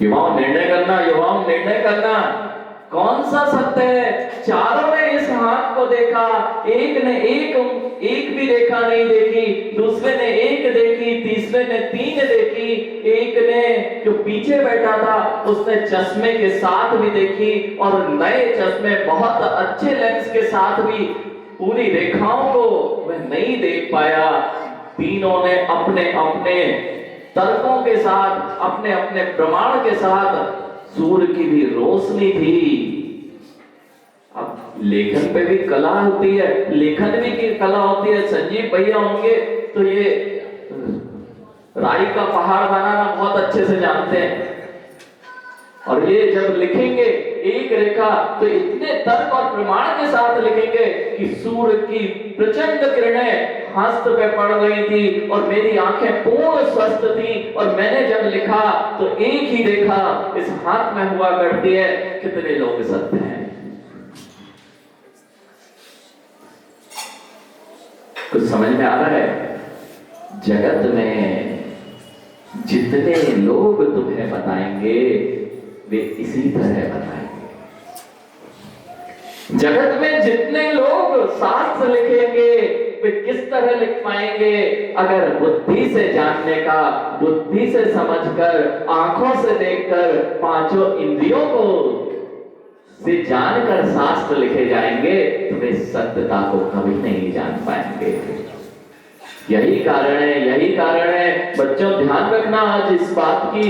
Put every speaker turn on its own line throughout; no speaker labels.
युवाओं निर्णय करना, युवाओं निर्णय करना, कौन सा सत्य है? चारों ने इस हाथ को देखा, एक ने एक भी रेखा नहीं देखी, दूसरे ने एक देखी, तीसरे ने 3 देखी, एक ने जो पीछे बैठा था उसने चश्मे के साथ भी देखी और नए चश्मे बहुत अच्छे लेंस के साथ भी पूरी रेखाओं को वह नहीं देख पाया। तीनों ने अपने अपने तर्कों के साथ, अपने अपने प्रमाण के साथ, सूर्य की भी रोशनी थी। अब लेखन पे भी कला होती है, लेखन भी की कला होती है। संजीव भैया होंगे तो ये राई का पहाड़ बनाना बहुत अच्छे से जानते हैं, और ये जब लिखेंगे एक रेखा तो इतने तर्क और प्रमाण के साथ लिखेंगे कि सूर्य की प्रचंड किरणें हस्त पे पड़ गई थी और मेरी आंखें पूर्ण स्वस्थ थी, और मैंने जब लिखा तो एक ही रेखा इस हाथ में हुआ करती है। कितने लोग सत्य हैं? कुछ समझ में आ रहा है? जगत में जितने लोग तुम्हें बताएंगे वे इसी तरह बताएंगे। जगत में जितने लोग शास्त्र लिखेंगे वे किस तरह लिख पाएंगे? अगर बुद्धि से जानने का, बुद्धि से समझकर, आंखों से देखकर, 5 इंद्रियों को से जानकर शास्त्र लिखे जाएंगे तो वे सत्यता को कभी नहीं जान पाएंगे। यही कारण है बच्चों, ध्यान रखना आज इस बात की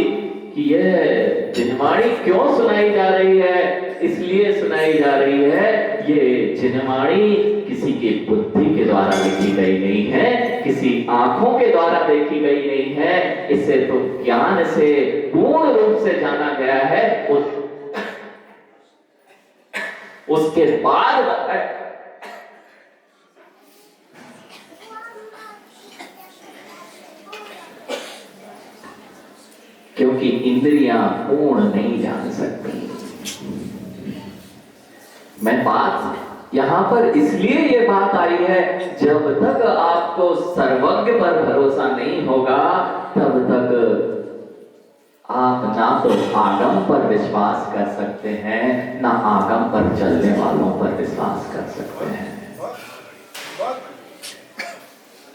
कि यह जिनवाणी क्यों सुनाई जा रही है। इसलिए सुनाई जा रही है, ये जिनवाणी किसी की बुद्धि के द्वारा लिखी गई नहीं है, किसी आंखों के द्वारा देखी गई नहीं है। इसे तो ज्ञान से पूर्ण रूप से जाना गया है। उसके बाद क्योंकि इंद्रियां पूर्ण नहीं जान सकती। मैं बात यहां पर इसलिए ये बात आई है, जब तक आपको सर्वज्ञ पर भरोसा नहीं होगा तब तक आप ना तो आगम पर विश्वास कर सकते हैं, ना आगम पर चलने वालों पर विश्वास कर सकते हैं।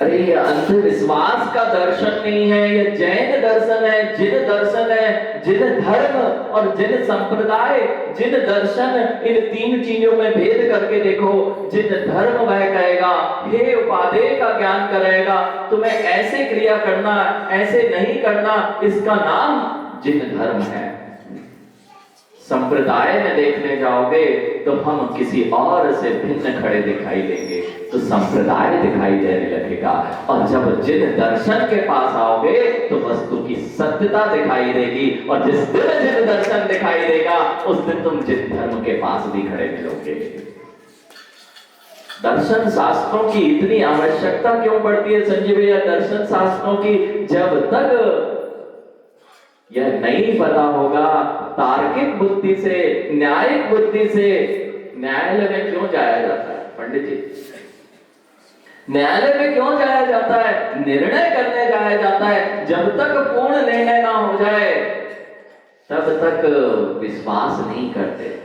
अरे ये अंधविश्वास का दर्शन नहीं है, ये जैन दर्शन है। जिन दर्शन है, जिन धर्म और जिन संप्रदाय, जिन दर्शन, इन 3 चीजों में भेद करके देखो। जिन धर्म वह कहेगा हे उपादेय का ज्ञान कराएगा, तुम्हें ऐसे क्रिया करना, ऐसे नहीं करना, इसका नाम जिन धर्म है। संप्रदाय में देखने जाओगे तो हम किसी और से भिन्न खड़े दिखाई देंगे, तो संप्रदाय दिखाई देने लगेगा। और जब जिन दर्शन के पास आओगे तो वस्तु की सत्यता दिखाई देगी, और जिस दिन जिन दर्शन दिखाई देगा उस दिन तुम जिन धर्म के पास भी खड़े मिलोगे। दर्शन शास्त्रों की इतनी आवश्यकता क्यों पड़ती है संजीव भैया? दर्शन शास्त्रों की जब तक यह नहीं पता होगा, तार्किक बुद्धि से, न्यायिक बुद्धि से, न्यायालय में क्यों जाया जाता है पंडित जी? न्यायालय में क्यों जाया जाता है? निर्णय करने जाया जाता है। जब तक पूर्ण निर्णय ना हो जाए तब तक विश्वास नहीं करते।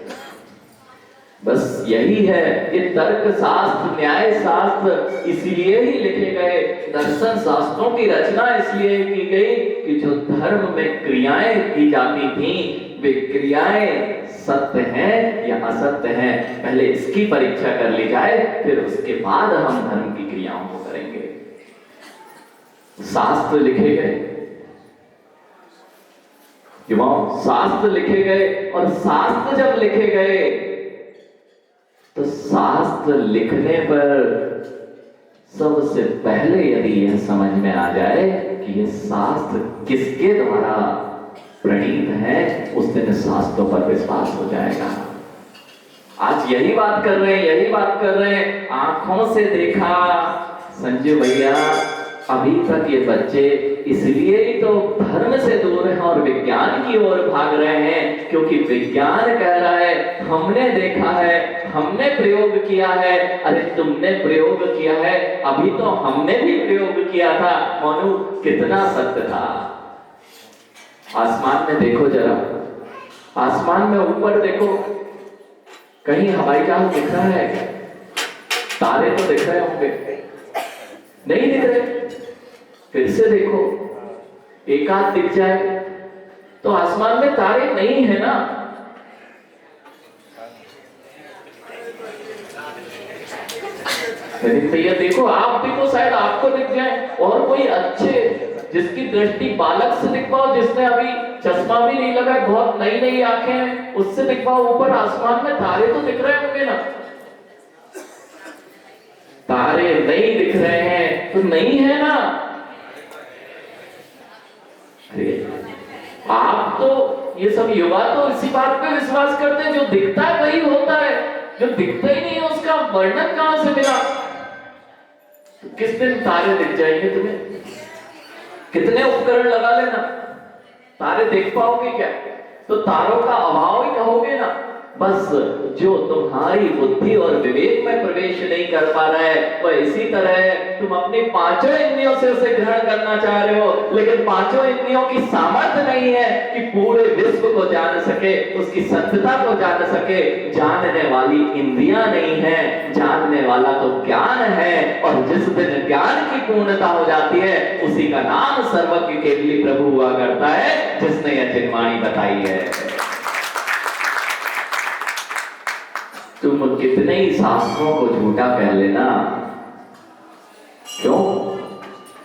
बस यही है, ये तर्क शास्त्र, न्याय शास्त्र इसलिए ही लिखे गए, दर्शन शास्त्रों की रचना इसलिए की गई कि जो धर्म में क्रियाएं की जाती थी वे क्रियाएं सत्य हैं या असत्य हैं, पहले इसकी परीक्षा कर ली जाए, फिर उसके बाद हम धर्म की क्रियाओं को करेंगे। शास्त्र लिखे गए युवाओं, शास्त्र लिखे गए, और शास्त्र जब लिखे गए तो शास्त्र लिखने पर सबसे पहले यदि यह समझ में आ जाए कि यह शास्त्र किसके द्वारा प्रणीत है, उस दिन शास्त्रों पर विश्वास हो जाएगा। आज यही बात कर रहे हैं, आंखों से देखा। संजय भैया, अभी तक ये बच्चे इसलिए ही तो धर्म से दूर हैं और विज्ञान की ओर भाग रहे हैं, क्योंकि विज्ञान कह रहा है हमने देखा है, हमने प्रयोग किया है। अरे तुमने प्रयोग किया है, अभी तो हमने भी प्रयोग किया था। मोनू, कितना सत्य था। आसमान में देखो जरा, आसमान में ऊपर देखो, कहीं हवाई जहाज दिख रहा है क्या? तारे तो दिख रहे होंगे, नहीं दिख रहे। फिर से देखो, एक आध दिख जाए तो आसमान में तारे नहीं है ना। भैया देखो, आप देखो, शायद आपको दिख जाए, और कोई अच्छे जिसकी दृष्टि बालक से दिख पाओ, जिसने अभी चश्मा भी नहीं लगा, बहुत नई नई आंखें हैं, उससे दिख पाओ ऊपर आसमान में तारे तो दिख रहे होंगे ना। तारे नहीं दिख रहे हैं तो नहीं है ना। अरे आप तो, ये सब युवा तो इसी बात पे विश्वास करते हैं, जो दिखता है वही होता है, जो दिखता ही नहीं है उसका वर्णन कहां से मिला। तो किस दिन तारे दिख जाएंगे तुम्हें? कितने उपकरण लगा लेना, तारे देख पाओगे क्या? तो तारों का अभाव ही कहोगे ना। बस जो तुम्हारी बुद्धि और विवेक में प्रवेश नहीं कर पा रहा है वह इसी तरह है, तुम अपनी पांचों इंद्रियों से उसे ग्रहण करना चाह रहे हो, लेकिन पांचों इंद्रियों की सामर्थ्य नहीं है कि पूरे विश्व को जान सके, उसकी सत्यता को जान सके। जानने वाली इंद्रियां नहीं है, जानने वाला तो ज्ञान है, और जिस दिन ज्ञान की पूर्णता हो जाती है उसी का नाम सर्वज्ञ केवली प्रभु हुआ करता है, जिसने यह चिन्हवाणी बताई है। तुम कितने ही शास्त्रों को झूठा कह लेना, क्यों?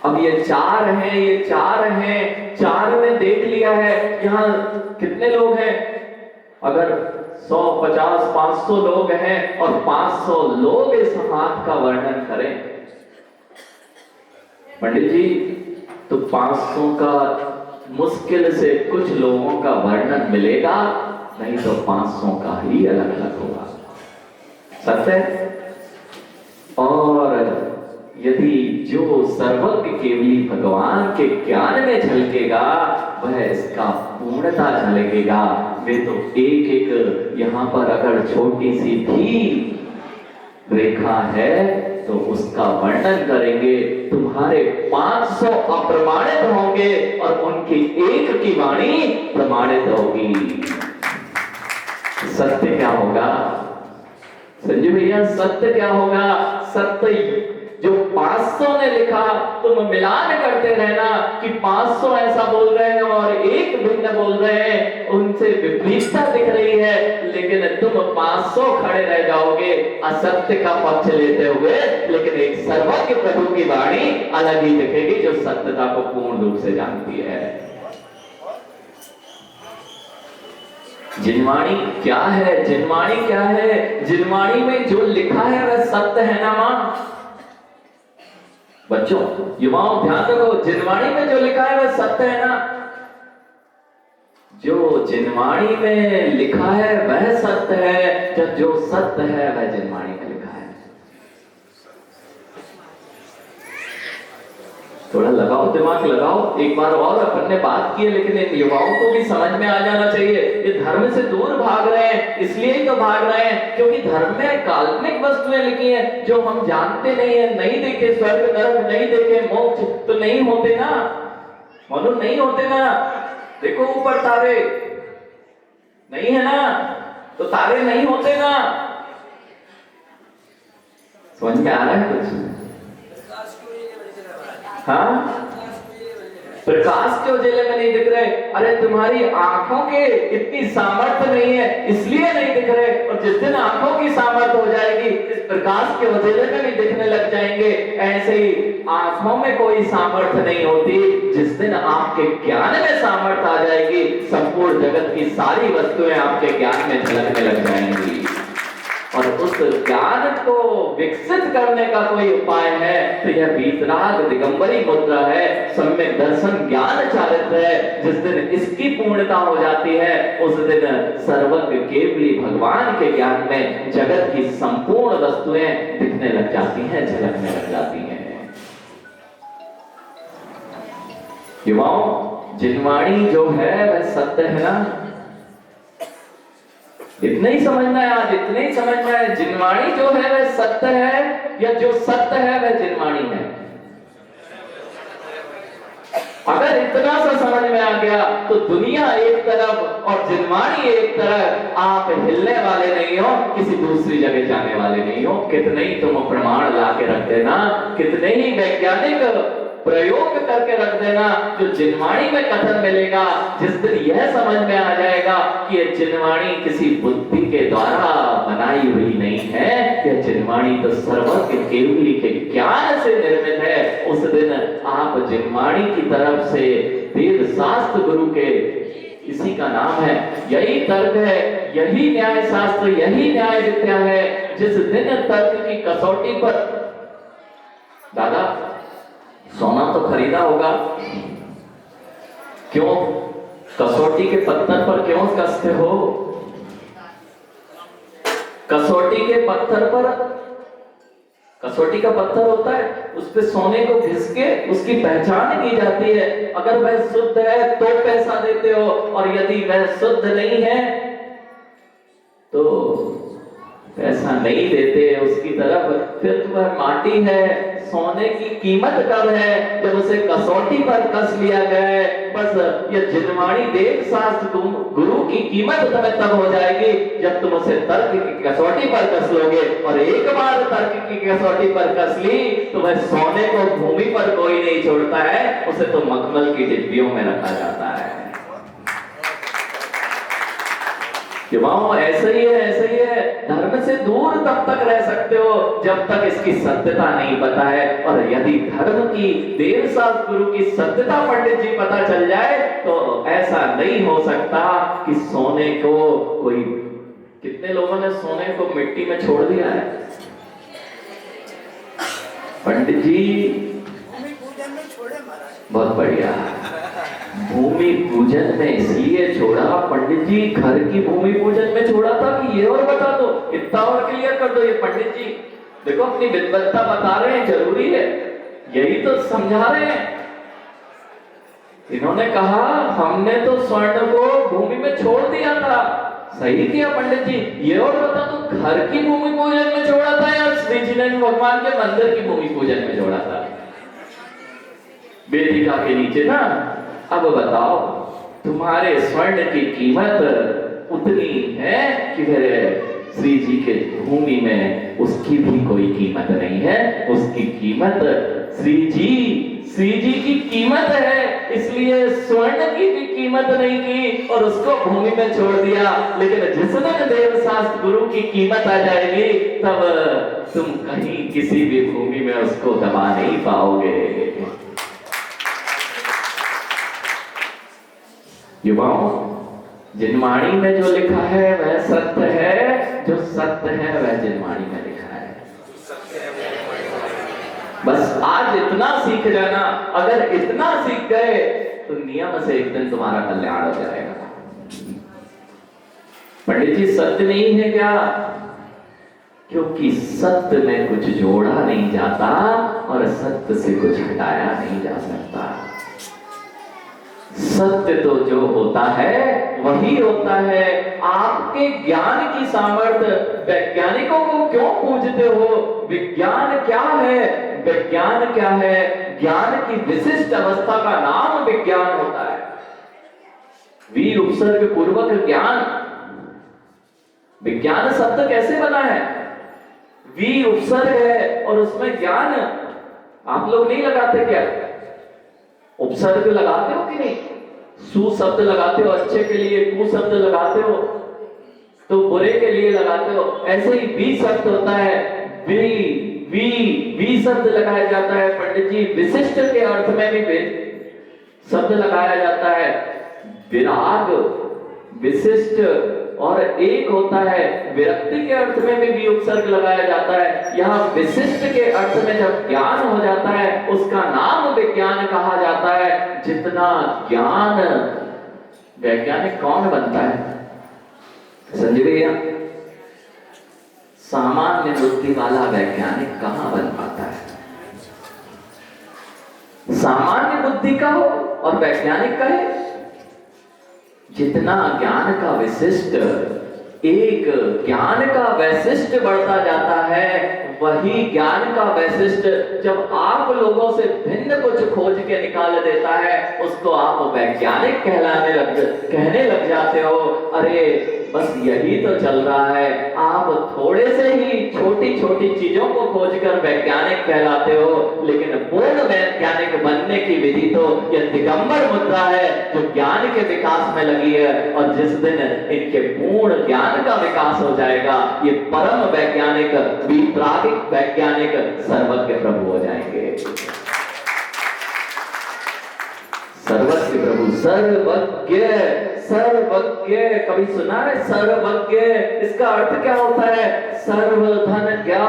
अब ये चार हैं, ये चार हैं, चार ने देख लिया है। यहां कितने लोग हैं? अगर 100, 50, 500 लोग हैं और 500 लोग इस हाथ का वर्णन करें पंडित जी, तो 500 का मुश्किल से कुछ लोगों का वर्णन मिलेगा, नहीं तो 500 का ही अलग अलग होगा। सत्य है। और यदि जो सर्वज्ञ केवली भगवान के ज्ञान में झलकेगा वह इसका पूर्णता झलकेगा। वे तो एक एक यहाँ पर अगर छोटी सी भी रेखा है तो उसका वर्णन करेंगे। तुम्हारे 500 अप्रमाणित होंगे और उनकी एक की वाणी प्रमाणित होगी। सत्य क्या होगा संजू भैया? सत्य क्या होगा? सत्य जो 500 ने लिखा, तुम मिलान करते रहना कि 500 ऐसा बोल रहे हैं और एक भिन्न बोल रहे हैं, उनसे विपरीतता दिख रही है, लेकिन तुम 500 खड़े रह जाओगे असत्य का पक्ष लेते हुए, लेकिन एक सर्वज्ञ प्रभु की वाणी अलग ही दिखेगी जो सत्यता को पूर्ण रूप से जानती है। जिनवाणी क्या है? जिनवाणी क्या है? जिनवाणी में जो लिखा है वह सत्य है ना मां? बच्चों, युवाओं, ध्यान रखो, जिनवाणी में जो लिखा है वह सत्य है ना? जो जिनवाणी में लिखा है वह सत्य है, जब जो सत्य है वह जिनवाणी में लिखा है। थोड़ा लगाओ, दिमाग लगाओ। एक बार और अपन ने बात की है, लेकिन इन युवाओं को भी समझ में आ जाना चाहिए। ये धर्म से दूर भाग रहे हैं, इसलिए ही तो भाग रहे हैं क्योंकि धर्म में काल्पनिक वस्तुएं लिखी हैं जो हम जानते नहीं है, नहीं देखे। स्वर्ग नरक नहीं देखे, मोक्ष तो नहीं होते ना, मालूम नहीं होते ना। देखो ऊपर तारे नहीं है ना, तो तारे नहीं होते ना। समझ में आ रहा है कुछ? हाँ, प्रकाश के उजाले में नहीं दिख रहे। अरे तुम्हारी आंखों के इतनी सामर्थ्य नहीं है इसलिए नहीं दिख रहे, और जिस दिन आंखों की सामर्थ्य हो जाएगी इस प्रकाश के उजाले में भी दिखने लग जाएंगे। ऐसे ही आंखों में कोई सामर्थ्य नहीं होती, जिस दिन आपके ज्ञान में सामर्थ्य आ जाएगी संपूर्ण जगत की सारी वस्तुएं आपके ज्ञान में झलकने लग जाएंगी। और उस ज्ञान को विकसित करने का कोई उपाय है तो यह वीतराग दिगंबरी मुद्रा है, सम्यक दर्शन ज्ञान चारित्र है। जिस दिन इसकी पूर्णता हो जाती है उस दिन सर्वज्ञ केवली भगवान के ज्ञान में जगत की संपूर्ण वस्तुएं दिखने लग जाती हैं, झलकने लग जाती हैं। युवाओं, जिनवाणी जो है वह सत्य है ना? इतना ही समझना है आज, इतना ही समझना है। जिनवाणी जो है वह सत्य है या जो सत्य है वह जिनवाणी है? अगर इतना सा समझ में आ गया तो दुनिया एक तरफ और जिनवाणी एक तरफ, आप हिलने वाले नहीं हो, किसी दूसरी जगह जाने वाले नहीं हो। कितने ही तुम प्रमाण ला के रख देना, कितने ही वैज्ञानिक प्रयोग करके रख देना, जो जिनवाणी में कथन मिलेगा, जिस दिन यह समझ में आ जाएगा कि यह जिनवाणी किसी बुद्धि के द्वारा बनाई हुई नहीं है, यह जिनवाणी तो सर्वज्ञ केवली के ज्ञान से निर्मित है, उस दिन आप जिनवाणी की तरफ से वेद शास्त्र गुरु के, इसी का नाम है, यही तर्क है, यही न्याय शास्त्र, यही न्याय विद्या है। जिस दिन तर्क की कसौटी पर, दादा सोना तो खरीदा होगा, क्यों कसौटी के पत्थर पर क्यों कसते हो? कसौटी के पत्थर पर, कसौटी का पत्थर होता है, उस पे सोने को घिस के उसकी पहचान की जाती है। अगर वह शुद्ध है तो पैसा देते हो, और यदि वह शुद्ध नहीं है तो पैसा नहीं देते उसकी तरफ। फिर तो वह माटी है। सोने की कीमत कब है? जब उसे कसौटी पर कस लिया गया। बस ये जिनवाणी देव शास्त्र गुरु की कीमत तुम्हें तब हो जाएगी जब तुम उसे तर्क की कसौटी पर कस लोगे। और एक बार तर्क की कसौटी पर कस ली तो वह सोने को भूमि पर कोई नहीं छोड़ता है, उसे तो मखमल की डिब्बियों में रखा जाता है। युवाओं ऐसा ही है, ऐसा ही है। धर्म से दूर तब तक रह सकते हो जब तक इसकी सत्यता नहीं पता है। और यदि धर्म की, देव शास्त्र गुरु की सत्यता पंडित जी पता चल जाए तो ऐसा नहीं हो सकता कि सोने को कोई, कितने लोगों ने सोने को मिट्टी में छोड़ दिया है पंडित जी?
भूमि पूजन में छोड़े महाराज।
बहुत बढ़िया। भूमि पूजन में इसलिए छोड़ा पंडित जी, घर की भूमि पूजन में छोड़ा था कि ये और बता दो, इतना और क्लियर कर दो। ये पंडित जी देखो अपनी विद्वत्ता बता रहे हैं, जरूरी है, यही तो समझा रहे हैं। इन्होंने कहा हमने तो स्वर्ण को भूमि में छोड़ दिया था। सही किया पंडित जी, ये और बता दो घर की भूमि पूजन में छोड़ा था या श्री जी ने भगवान के मंदिर की भूमि पूजन में छोड़ा था? वेदिका के नीचे ना। अब बताओ तुम्हारे स्वर्ण की कीमत उतनी है कि फिर श्री जी के भूमि में उसकी भी कोई कीमत नहीं है। उसकी कीमत श्री जी की कीमत है, इसलिए स्वर्ण की भी कीमत नहीं की और उसको भूमि में छोड़ दिया। लेकिन जिस दिन देव शास्त्र गुरु की कीमत आ जाएगी तब तुम कहीं किसी भी भूमि में उसको दबा नहीं पाओगे। युवाओं, जिनवाणी में जो लिखा है वह सत्य है, जो सत्य है वह जिनवाणी में लिखा है। बस आज इतना सीख जाना, अगर इतना सीख गए तो नियम से एक दिन तुम्हारा कल्याण हो जाएगा। पंडित जी सत्य नहीं है क्या? क्योंकि सत्य में कुछ जोड़ा नहीं जाता और सत्य से कुछ हटाया नहीं जा सकता। सत्य तो जो होता है वही होता है। आपके ज्ञान की सामर्थ्य, वैज्ञानिकों को क्यों पूजते हो? विज्ञान क्या है? विज्ञान क्या है? ज्ञान की विशिष्ट अवस्था का नाम विज्ञान होता है। वी उपसर्ग पूर्वक ज्ञान। विज्ञान शब्द कैसे बना है? वी उपसर्ग है और उसमें ज्ञान आप लोग नहीं लगाते क्या? उपसर्ग लगाते हो कि नहीं? सु शब्द लगाते हो अच्छे के लिए, कु शब्द लगाते हो तो बुरे के लिए लगाते हो। ऐसे ही वी शब्द होता है, वी शब्द लगाया जाता है पंडित जी। विशिष्ट के अर्थ में भी शब्द लगाया जाता है। विराग विशिष्ट और एक होता है, विरक्ति के अर्थ में भी उपसर्ग लगाया जाता है। यहाँ विशिष्ट के अर्थ में जब ज्ञान हो जाता है उसका नाम विज्ञान कहा जाता है। जितना ज्ञान, वैज्ञानिक कौन बनता है संजय भैया? सामान्य बुद्धि वाला वैज्ञानिक कहां बन पाता है? सामान्य बुद्धि का हो और वैज्ञानिक का है। जितना ज्ञान का विशिष्ट, एक ज्ञान का वैशिष्ट बढ़ता जाता है वही ज्ञान का वैशिष्ट जब आप लोगों से भिन्न कुछ खोज के निकाल देता है, उसको आप वैज्ञानिक कहने लग जाते हो। अरे बस यही तो चल रहा है। आप थोड़े से ही छोटी छोटी चीजों को खोजकर वैज्ञानिक कहलाते हो, लेकिन पूर्ण वैज्ञानिक बनने की विधि तो यह दिगंबर मुद्रा है जो ज्ञान के विकास में लगी है। और जिस दिन इनके पूर्ण ज्ञान का विकास हो जाएगा, ये परम वैज्ञानिक, विप्रागिक वैज्ञानिक, सर्वज्ञ प्रभु हो जाएंगे। सर्वज्ञ प्रभु, सर्वज्ञ, सर्वज्ञ, कभी सुना है सर्वज्ञ? इसका अर्थ क्या होता है? सर्वधन ज्ञा,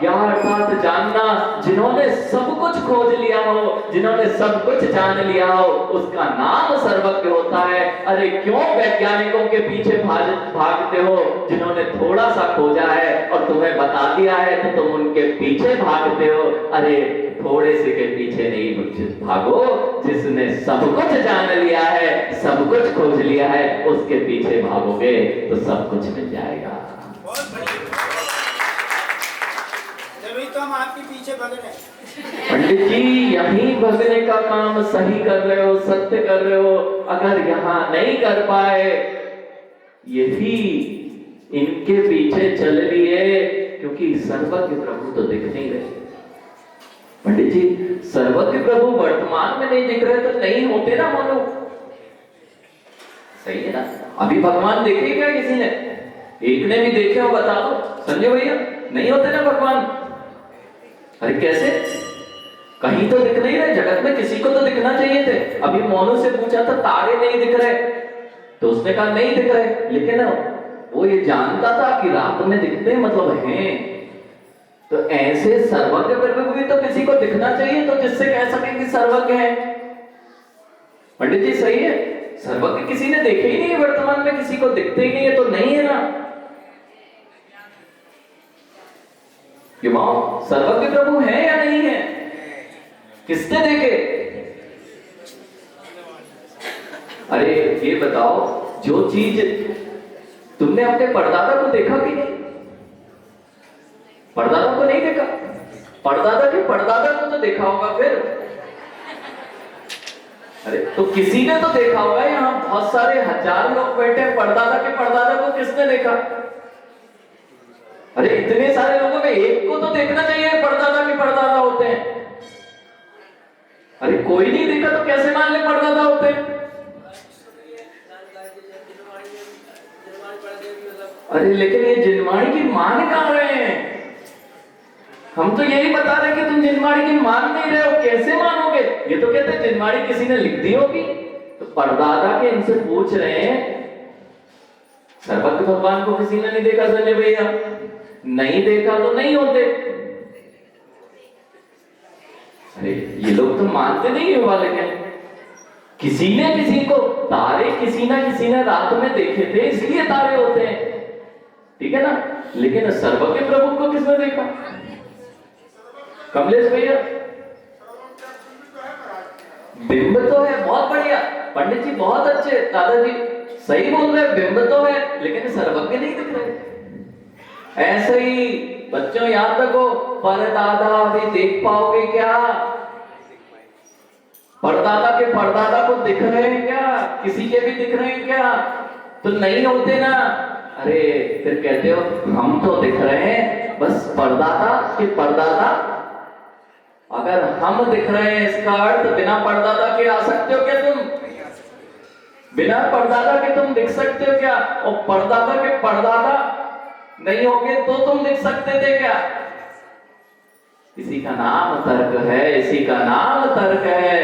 ज्ञा अर्थात जानना। जिन्होंने सब कुछ खोज लिया हो, जिन्होंने सब कुछ जान लिया हो, उसका नाम सर्वज्ञ होता है। अरे क्यों वैज्ञानिकों के पीछे भागते हो? जिन्होंने थोड़ा सा खोजा है और तुम्हें बता दिया है तो तुम उनके पीछे भागते हो। अरे थोड़े से के पीछे नहीं भागो, जिसने सब कुछ जान लिया है, सब कुछ खोज लिया है, उसके पीछे भागोगे तो सब कुछ मिल जाएगा।
बहुत बढ़िया, तभी तो हम आपके पीछे भाग रहे हैं।
पंडित जी, यही भगने का काम सही कर रहे हो, सत्य कर रहे हो। अगर यहाँ नहीं कर पाए, यही इनके पीछे चल लिए, क्योंकि सर्वज्ञ प्रभु तो दिख नहीं रहे। पंडित जी, सर्वज्ञ प्रभु वर्तमान में नहीं दिख रहे तो नहीं होते ना मानो, सही है ना? अभी भगवान देखे क्या किसी ने? एक ने भी देखे हो बता दो संजय भैया, नहीं होते ना भगवान। अरे कैसे? कहीं तो दिख नहीं रहे जगत में, किसी को तो दिखना चाहिए थे। अभी मोनू से पूछा था तारे नहीं दिख रहे, तो उसने कहा नहीं दिख रहे, लेकिन वो ये जानता था कि रात में दिखते मतलब हैं। तो ऐसे सर्वज्ञ प्रभु भी तो किसी को दिखना चाहिए, तो जिससे कह सके कि सर्वज्ञ है। पंडित जी सही है, सर्वज्ञ किसी ने देखे ही नहीं है वर्तमान में, किसी को दिखते ही नहीं है, तो नहीं है ना। क्यों? सर्वज्ञ प्रभु है या नहीं है? किसने देखे? अरे ये बताओ, जो चीज तुमने अपने परदादा को देखा कि नहीं? परदादा को नहीं देखा? परदादा के परदादा को तो देखा होगा फिर। अरे तो किसी ने तो देखा होगा। यहाँ बहुत सारे हजार लोग बैठे हैं, परदादा के परदादा को किसने देखा? अरे इतने सारे लोगों में एक को तो देखना चाहिए, परदादा के परदादा होते हैं। अरे कोई नहीं देखा तो कैसे मान ले परदादा होते हैं? अरे लेकिन ये जिनवाणी की मान कहां रहे हैं? हम तो यही बता रहे हैं कि तुम जिनवाणी की मान नहीं रहे हो, कैसे मानोगे? ये तो कहते हैं जिनवाणी किसी ने लिख दी होगी। तो परदादा के इनसे पूछ रहे हैं, सर्वज्ञ भगवान को किसी ने नहीं देखा संजय भैया? नहीं देखा तो नहीं होते। अरे ये लोग तो मानते नहीं हो वाले क्या? किसी ने किसी को, तारे किसी ना किसी ने रात में देखे थे, इसलिए तारे होते हैं, ठीक है ना? लेकिन सर्वज्ञ प्रभु को किसने देखा? कमलेश भैया, बिंब तो है, बहुत बढ़िया पंडित जी, बहुत अच्छे दादाजी, सही बोल रहे, बिंब तो है, लेकिन सर्वज्ञ नहीं दिख रहे। ऐसे ही बच्चों याद रखो, परदादा भी देख पाओगे क्या? परदादा के परदादा को दिख रहे हैं क्या? किसी के भी दिख रहे हैं क्या? तो नहीं होते ना। अरे फिर कहते हो हम तो दिख रहे हैं, बस परदादा के परदादा। अगर हम दिख रहे हैं, इसका अर्थ बिना परदादा के आ सकते हो क्या तुम? बिना परदादा के तुम दिख सकते हो क्या? और परदादा के परदादा नहीं होगे तो तुम दिख सकते थे क्या? इसी का नाम तर्क है, इसी का नाम तर्क है।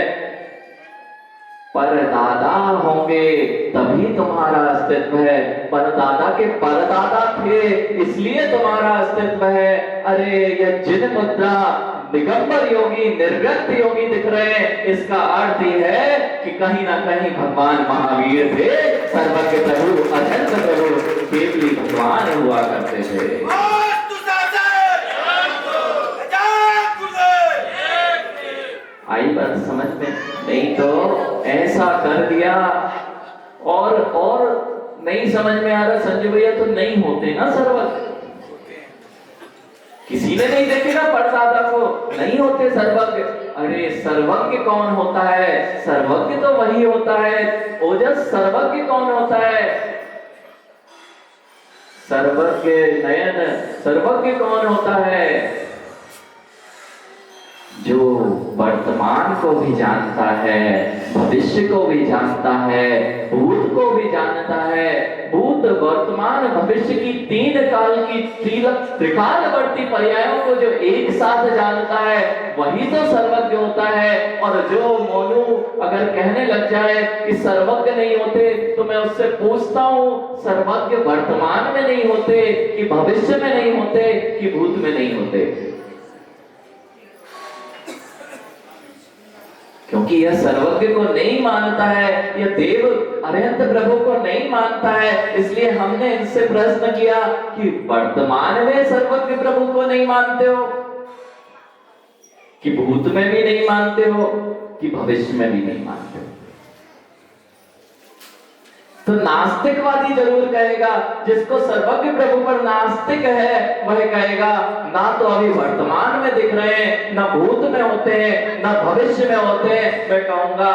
परदादा होंगे तभी तुम्हारा अस्तित्व है। परदादा के परदादा थे इसलिए तुम्हारा अस्तित्व है। अरे यह जिन मुद्रा दिगंबर योगी, निर्व्यक्त योगी दिख रहे हैं, इसका अर्थ ही है कि कहीं ना कहीं भगवान महावीर थे, सर्वज्ञ प्रभु, अनंत प्रभु, केवली भगवान हुआ करते थे। आई बात समझ में? नहीं तो ऐसा कर दिया और नहीं समझ में आ रहा संजय भैया, तो नहीं होते ना सर्वज्ञ। किसी ने नहीं देखेगा परदादा को, नहीं होते सर्वज्ञ। अरे सर्वज्ञ कौन होता है? सर्वज्ञ तो वही होता है। ओजस सर्वज्ञ कौन होता है? सर्वज्ञ नयन सर्वज्ञ कौन होता है? जो वर्तमान को भी जानता है, भविष्य को भी जानता है, भूत को भी जानता है। भूत वर्तमान भविष्य की तीन काल की त्रिकालवर्ती पर्यायों को जो एक साथ जानता है वही तो सर्वज्ञ होता है। और जो मोनू अगर कहने लग जाए कि सर्वज्ञ नहीं होते, तो मैं उससे पूछता हूं सर्वज्ञ वर्तमान में नहीं होते कि भविष्य में नहीं होते कि भूत में नहीं होते? क्योंकि यह सर्वज्ञ को नहीं मानता है, यह देव अरिहंत प्रभु को नहीं मानता है। इसलिए हमने इनसे प्रश्न किया कि वर्तमान में सर्वज्ञ प्रभु को नहीं मानते हो, कि भूत में भी नहीं मानते हो, कि भविष्य में भी नहीं मानते हो? तो नास्तिकवादी जरूर कहेगा, जिसको सर्वज्ञ प्रभु पर नास्तिक है वह कहेगा ना तो अभी वर्तमान में दिख रहे हैं, ना भूत में होते हैं, ना भविष्य में होते हैं। मैं कहूंगा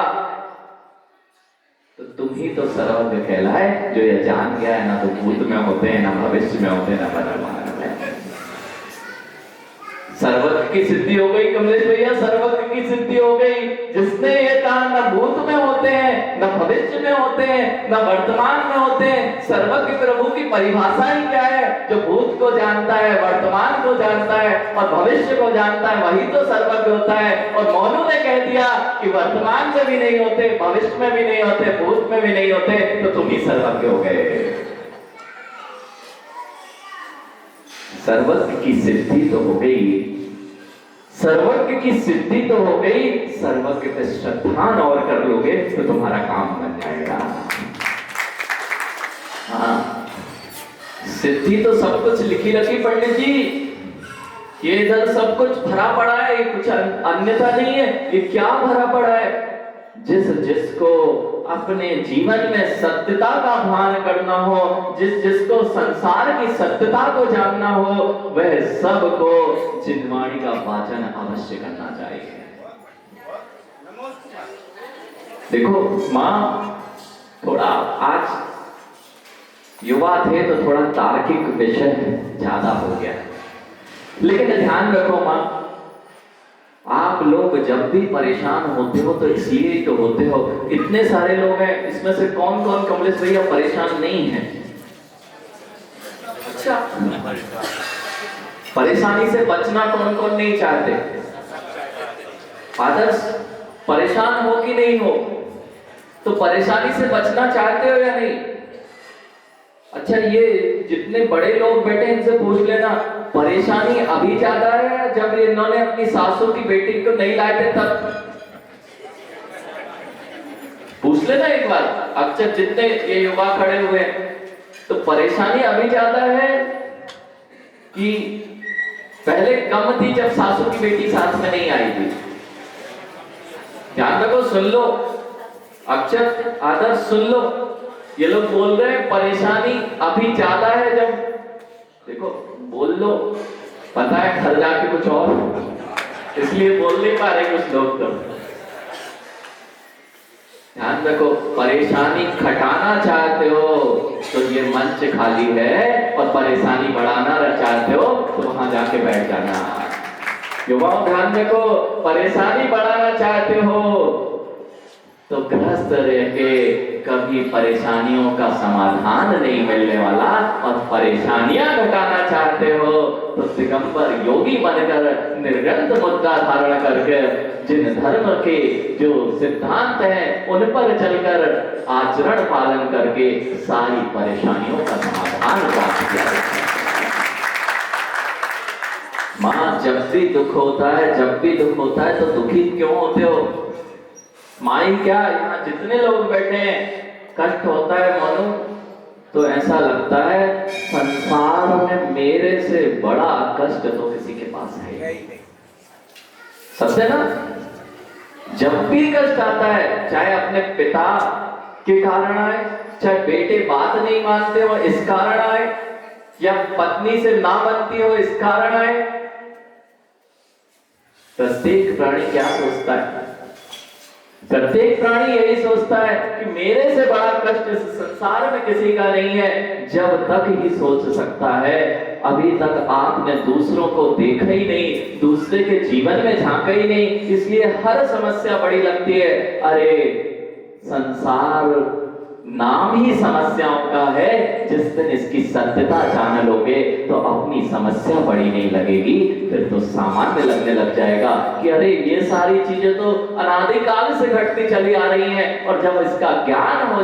तो तुम ही तो सर्वज्ञ कहलाए जो ये जान गया है ना तो भूत में होते हैं, ना भविष्य में होते हैं, ना वर्तमान में। सर्वज्ञ की सिद्धि हो गई कमलेश भैया, सर्वज्ञ की सिद्धि हो गई। जिसने ये कहा ना भूत में होते हैं, ना भविष्य में होते हैं, ना वर्तमान में होते हैं। सर्वज्ञ प्रभु की परिभाषा ही क्या है? जो भूत को जानता है, वर्तमान को जानता है और भविष्य को जानता है वही तो सर्वज्ञ होता है। और मोनू ने कह दिया कि वर्तमान में भी नहीं होते, भविष्य में भी नहीं होते, भूत में भी नहीं होते, तो तुम ही सर्वज्ञ हो गए। सर्वज्ञ की सिद्धि तो हो गई, सर्वज्ञ की सिद्धि तो हो गई। सर्वज्ञ पे श्रद्धान और कर लोगे तो तुम्हारा काम बन जाएगा। हाँ, सिद्धि तो सब कुछ लिखी रखी पंडित जी, ये इधर सब कुछ भरा पड़ा है, ये कुछ अन्यथा नहीं है। ये क्या भरा पड़ा है? जिसको अपने जीवन में सत्यता का भान करना हो, जिसको संसार की सत्यता को जानना हो, वह सबको जिनवाणी का वाचन अवश्य करना चाहिए। देखो माँ, थोड़ा आज युवा थे तो थोड़ा तार्किक विषय ज्यादा हो गया, लेकिन ध्यान रखो माँ, आप लोग जब भी परेशान होते हो तो इसलिए तो होते हो। इतने सारे लोग हैं, इसमें से कौन कौन कमलेश भैया परेशान नहीं है? अच्छा, परेशानी से बचना कौन कौन नहीं चाहते? आदर्श परेशान हो कि नहीं हो? तो परेशानी से बचना चाहते हो या नहीं? अच्छा, ये जितने बड़े लोग बैठे इनसे पूछ लेना, परेशानी अभी ज्यादा है जब इन्होंने अपनी सासू की बेटी को नहीं लाए थे तब? पूछ लेना एक बार। अक्सर जितने ये युवा खड़े हुए, तो परेशानी अभी ज्यादा है कि पहले कम थी जब सासू की बेटी साथ में नहीं आई थी? ध्यान रखो, सुन लो, अक्षर आदर्श सुन लो। ये लोग बोल रहे हैं परेशानी अभी ज्यादा है जब, देखो बोल लो, पता है घर जाके कुछ और, इसलिए बोल नहीं पा रहे कुछ लोग। तो ध्यान रखो, परेशानी घटाना चाहते हो तो ये मंच खाली है, और परेशानी बढ़ाना चाहते हो तो वहां जाके बैठ जाना। युवाओं ध्यान रखो, परेशानी बढ़ाना चाहते हो तो ग्रस्त रह के कभी परेशानियों का समाधान नहीं मिलने वाला, और परेशानियां घटाना चाहते हो तो दिगंबर योगी बनकर निर्ग्रंथ मुद्दा धारण करके जिन धर्म के जो सिद्धांत हैं उन पर चलकर आचरण पालन करके सारी परेशानियों का समाधान प्राप्त किया जाता है। मां, जब भी दुख होता है, जब भी दुख होता है तो दुखी क्यों होते हो? माई क्या, यहाँ जितने लोग बैठे हैं, कष्ट होता है मानो तो ऐसा लगता है संसार में मेरे से बड़ा कष्ट तो किसी के पास है। सबसे ना, जब भी कष्ट आता है, चाहे अपने पिता के कारण आए, चाहे बेटे बात नहीं मानते हो इस कारण आए, या पत्नी से ना बनती हो इस कारण आए, प्रत्येक प्राणी क्या सोचता है? प्रत्येक प्राणी यही सोचता है कि मेरे से बड़ा कष्ट इस संसार में किसी का नहीं है। जब तक ही सोच सकता है, अभी तक आपने दूसरों को देखा ही नहीं, दूसरे के जीवन में झांका ही नहीं, इसलिए हर समस्या बड़ी लगती है। अरे संसार नाम ही समस्याओं का है, जिस दिन इसकी सत्यता जान लोगे तो अपनी समस्या बड़ी नहीं लगेगी, फिर तो सामान्य लगने लग जाएगा कि अरे ये सारी चीजें तो अनादिकाल से घटती चली आ रही हैं, और जब इसका ज्ञान हो